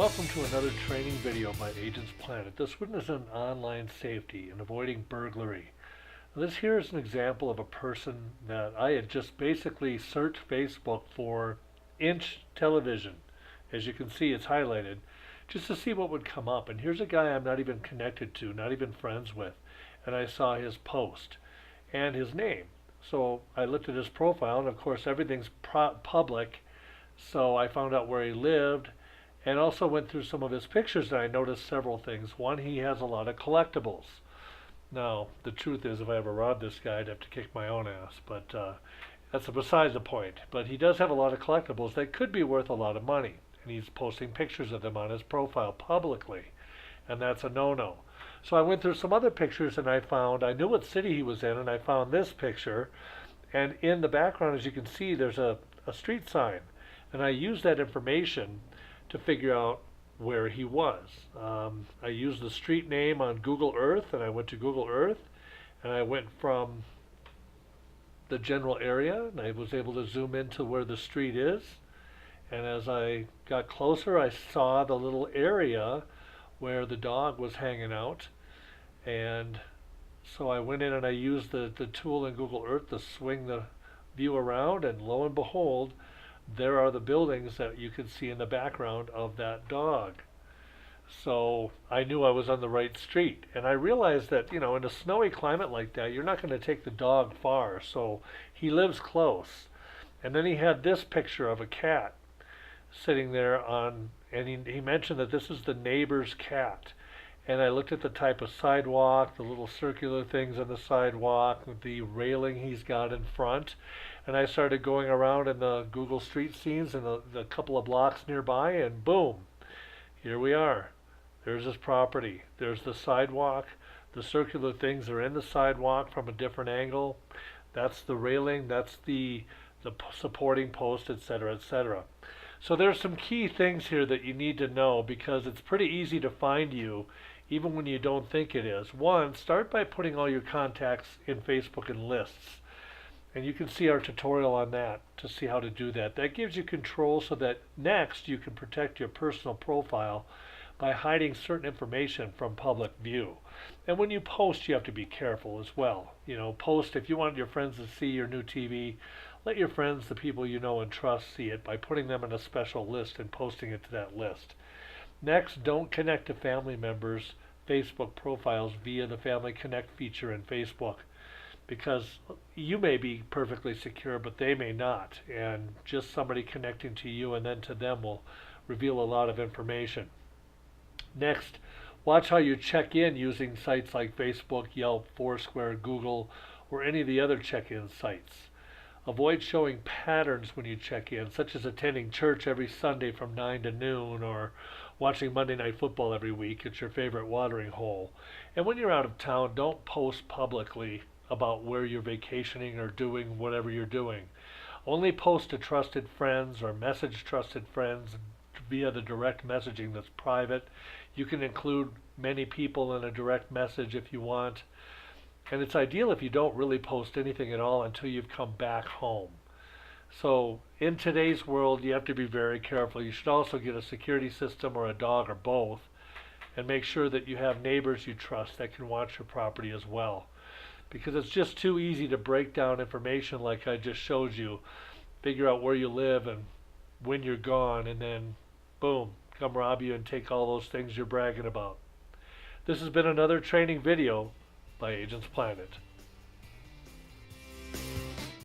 Welcome to another training video by Agents Planet. This one is on online safety and avoiding burglary. This here is an example of a person that I had just basically searched Facebook for inch television. As you can see, it's highlighted just to see what would come up. And here's a guy I'm not even connected to, not even friends with. And I saw his post and his name. So I looked at his profile, and of course everything's public. So I found out where he lived, and also went through some of his pictures, and I noticed several things. One, he has a lot of collectibles. Now, the truth is, if I ever robbed this guy, I'd have to kick my own ass, but that's besides the point. But he does have a lot of collectibles that could be worth a lot of money, and he's posting pictures of them on his profile publicly, and that's a no-no. So I went through some other pictures, and I knew what city he was in, and I found this picture, and in the background, as you can see, there's a street sign, and I used that information to figure out where he was. I used the street name on Google Earth, and I went to Google Earth, and I went from the general area, and I was able to zoom into where the street is. And as I got closer, I saw the little area where the dog was hanging out. And so I went in and I used the tool in Google Earth to swing the view around, and lo and behold, there are the buildings that you can see in the background of that dog. So I knew I was on the right street. And I realized that, in a snowy climate like that, you're not going to take the dog far. So he lives close. And then he had this picture of a cat sitting there and he mentioned that this is the neighbor's cat. And I looked at the type of sidewalk, the little circular things on the sidewalk, the railing he's got in front. And I started going around in the Google Street scenes and the couple of blocks nearby, and boom, here we are. There's his property. There's the sidewalk. The circular things are in the sidewalk from a different angle. That's the railing. That's the supporting post, etc., etc. So there's some key things here that you need to know, because it's pretty easy to find you even when you don't think it is. One, start by putting all your contacts in Facebook in lists. And you can see our tutorial on that to see how to do that. That gives you control so that next you can protect your personal profile by hiding certain information from public view. And when you post, you have to be careful as well. Post, if you want your friends to see your new TV, let your friends, the people you know and trust, see it by putting them in a special list and posting it to that list. Next, don't connect to family members' Facebook profiles via the Family Connect feature in Facebook, because you may be perfectly secure, but they may not. And just somebody connecting to you and then to them will reveal a lot of information. Next, watch how you check in using sites like Facebook, Yelp, Foursquare, Google, or any of the other check-in sites. Avoid showing patterns when you check in, such as attending church every Sunday from 9 to noon, or watching Monday Night Football every week at your favorite watering hole. And when you're out of town, don't post publicly about where you're vacationing or doing whatever you're doing. Only post to trusted friends or message trusted friends via the direct messaging that's private. You can include many people in a direct message if you want. And it's ideal if you don't really post anything at all until you've come back home. So in today's world, you have to be very careful. You should also get a security system or a dog or both, and make sure that you have neighbors you trust that can watch your property as well. Because it's just too easy to break down information like I just showed you, figure out where you live and when you're gone, and then boom, come rob you and take all those things you're bragging about. This has been another training video by Agents Planet.